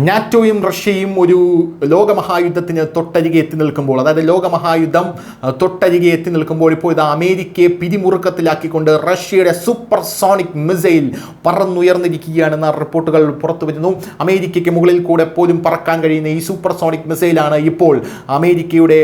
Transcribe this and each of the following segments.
നാറ്റോയും റഷ്യയും ഒരു ലോകമഹായുദ്ധത്തിന് തൊട്ടരികെ എത്തി നിൽക്കുമ്പോൾ, അതായത് ലോകമഹായുദ്ധം തൊട്ടരികെ എത്തി നിൽക്കുമ്പോൾ ഇപ്പോൾ ഇത് അമേരിക്കയെ പിരിമുറുക്കത്തിലാക്കിക്കൊണ്ട് റഷ്യയുടെ സൂപ്പർസോണിക് മിസൈൽ പറന്നുയർന്നിരിക്കുകയാണെന്ന റിപ്പോർട്ടുകൾ പുറത്തു വരുന്നു. അമേരിക്കയ്ക്ക് മുകളിൽ കൂടെ പോലും പറക്കാൻ കഴിയുന്ന ഈ സൂപ്പർസോണിക് മിസൈലാണ് ഇപ്പോൾ അമേരിക്കയുടെ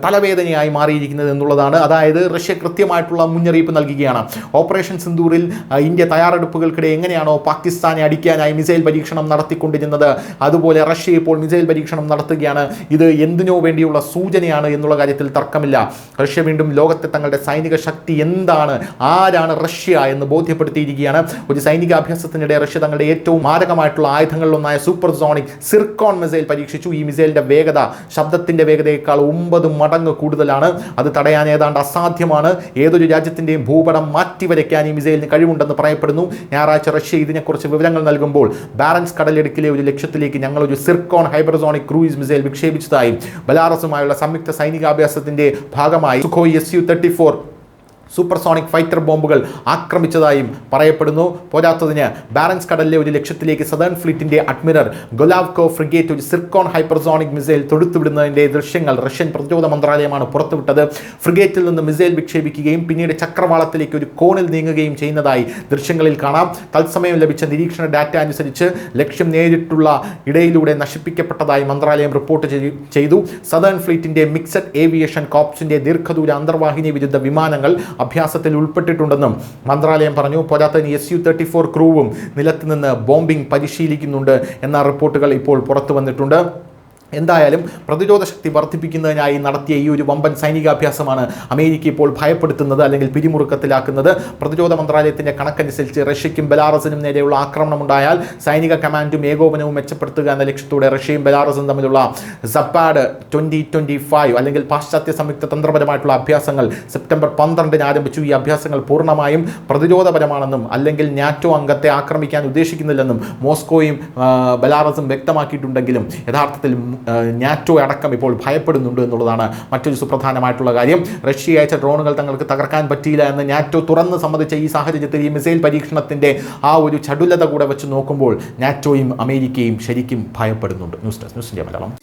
തലവേദനയായി മാറിയിരിക്കുന്നത് എന്നുള്ളതാണ്. അതായത് റഷ്യ കൃത്യമായിട്ടുള്ള മുന്നറിയിപ്പ് നൽകുകയാണ്. ഓപ്പറേഷൻ സിന്ദൂറിൽ ഇന്ത്യ തയ്യാറെടുപ്പുകൾക്കിടെ എങ്ങനെയാണോ പാകിസ്ഥാനെ അടിക്കാനായി മിസൈൽ പരീക്ഷണം നടത്തിക്കൊണ്ടിരുന്നത്, അതുപോലെ റഷ്യ ഇപ്പോൾ മിസൈൽ പരീക്ഷണം നടത്തുകയാണ്. ഇത് എന്തിനോ വേണ്ടിയുള്ള സൂചനയാണ് എന്നുള്ള കാര്യത്തിൽ തർക്കമില്ല. റഷ്യ വീണ്ടും ലോകത്തെ തങ്ങളുടെ സൈനിക ശക്തി എന്താണ്, ആരാണ് റഷ്യ എന്ന് ബോധ്യപ്പെടുത്തിയിരിക്കുകയാണ്. ഒരു സൈനിക അഭ്യാസത്തിനിടെ റഷ്യ തങ്ങളുടെ ഏറ്റവും മാരകമായിട്ടുള്ള ആയുധങ്ങളിലൊന്നായ സൂപ്പർസോണിക് സിർക്കോൺ മിസൈൽ പരീക്ഷിച്ചു. ഈ മിസൈലിന്റെ വേഗത ശബ്ദത്തിന്റെ വേഗതയേക്കാൾ 9 മടങ്ങ് കൂടുതലാണ്. അത് തടയാൻ ഏതാണ്ട് അസാധ്യമാണ്. ഏതൊരു രാജ്യത്തിന്റെയും ഭൂപടം മാറ്റിവരയ്ക്കാൻ ഈ മിസൈലിന് കഴിവുണ്ടെന്ന് പറയപ്പെടുന്നു. ഞായറാഴ്ച റഷ്യ ഇതിനെക്കുറിച്ച് വിവരങ്ങൾ നൽകുമ്പോൾ ബാരൻസ് കടലിടുക്കിലെ ഒരു ലക്ഷ്യത്തിലേക്ക് ഞങ്ങളൊരു സിർക്കോൺ ഹൈപ്പർസോണിക് ക്രൂയിസ് മിസൈൽ വിക്ഷേപിച്ചതായി ബെലാറസുമായുള്ള സംയുക്ത സൈനികാഭ്യാസത്തിന്റെ ഭാഗമായി സുഖോയ് Su-34 സൂപ്പർസോണിക് ഫൈറ്റർ ബോംബുകൾ ആക്രമിച്ചതായും പറയപ്പെടുന്നു. പോരാത്തതിന് ബാരൻസ് കടലിലെ ഒരു ലക്ഷ്യത്തിലേക്ക് സദേൺ ഫ്ലീറ്റിന്റെ അഡ്മിറൽ ഗൊലാവ്കോ ഫ്രിഗേറ്റ് ഒരു സിർക്കോൺ ഹൈപ്പർസോണിക് മിസൈൽ തൊടുത്തുവിടുന്നതിന്റെ ദൃശ്യങ്ങൾ റഷ്യൻ പ്രതിരോധ മന്ത്രാലയമാണ് പുറത്തുവിട്ടത്. ഫ്രിഗേറ്റിൽ നിന്ന് മിസൈൽ വിക്ഷേപിക്കുകയും പിന്നീട് ചക്രവാളത്തിലേക്ക് ഒരു കോണിൽ നീങ്ങുകയും ചെയ്യുന്നതായി ദൃശ്യങ്ങളിൽ കാണാം. തത്സമയം ലഭിച്ച നിരീക്ഷണ ഡാറ്റ അനുസരിച്ച് ലക്ഷ്യം നേരിട്ടുള്ള ഇടയിലൂടെ നശിപ്പിക്കപ്പെട്ടതായി മന്ത്രാലയം റിപ്പോർട്ട് ചെയ്തു. സദേൺ ഫ്ലീറ്റിന്റെ മിക്സഡ് ഏവിയേഷൻ കോർപ്സിന്റെ ദീർഘദൂര അന്തർവാഹിനി വിരുദ്ധ വിമാനങ്ങൾ അഭ്യാസത്തിൽ ഉൾപ്പെട്ടിട്ടുണ്ടെന്നും മന്ത്രാലയം പറഞ്ഞു. പോരാത്തതിന് Su-34 ക്രൂവും നിലത്ത് നിന്ന് ബോംബിംഗ് പരിശീലിക്കുന്നുണ്ട് എന്ന റിപ്പോർട്ടുകൾ ഇപ്പോൾ പുറത്തു വന്നിട്ടുണ്ട്. എന്തായാലും പ്രതിരോധ ശക്തി വർദ്ധിപ്പിക്കുന്നതിനായി നടത്തിയ ഈ ഒരു വമ്പൻ സൈനികാഭ്യാസമാണ് അമേരിക്ക ഇപ്പോൾ ഭയപ്പെടുത്തുന്നത്, അല്ലെങ്കിൽ പിരിമുറുക്കത്തിലാക്കുന്നത്. പ്രതിരോധ മന്ത്രാലയത്തിന്റെ കണക്കനുസരിച്ച് റഷ്യയ്ക്കും ബെലാറസിനും നേരെയുള്ള ആക്രമണമുണ്ടായാൽ സൈനിക കമാൻഡും ഏകോപനവും മെച്ചപ്പെടുത്തുക എന്ന ലക്ഷ്യത്തോടെ റഷ്യയും ബെലാറസും തമ്മിലുള്ള സപ്പാഡ് 2025 അല്ലെങ്കിൽ പാശ്ചാത്യ സംയുക്ത തന്ത്രപരമായിട്ടുള്ള അഭ്യാസങ്ങൾ സെപ്റ്റംബർ 12 ആരംഭിച്ചു. ഈ അഭ്യാസങ്ങൾ പൂർണ്ണമായും പ്രതിരോധപരമാണെന്നും അല്ലെങ്കിൽ നാറ്റോ അംഗത്തെ ആക്രമിക്കാൻ ഉദ്ദേശിക്കുന്നില്ലെന്നും മോസ്കോയും ബെലാറസും വ്യക്തമാക്കിയിട്ടുണ്ടെങ്കിലും യഥാർത്ഥത്തിൽ നാറ്റോ അടക്കം ഇപ്പോൾ ഭയപ്പെടുന്നുണ്ട് എന്നുള്ളതാണ് മറ്റൊരു സുപ്രധാനമായിട്ടുള്ള കാര്യം. റഷ്യ അയച്ച ഡ്രോണുകൾ തങ്ങൾക്ക് തകർക്കാൻ പറ്റിയില്ല എന്ന് നാറ്റോ തുറന്ന് സമ്മതിച്ച ഈ സാഹചര്യത്തിൽ ഈ മിസൈൽ പരീക്ഷണത്തിന്റെ ആ ഒരു ചടുലത കൂടെ വെച്ച് നോക്കുമ്പോൾ നാറ്റോയും അമേരിക്കയും ശരിക്കും ഭയപ്പെടുന്നുണ്ട്. News desk news India Malayalam.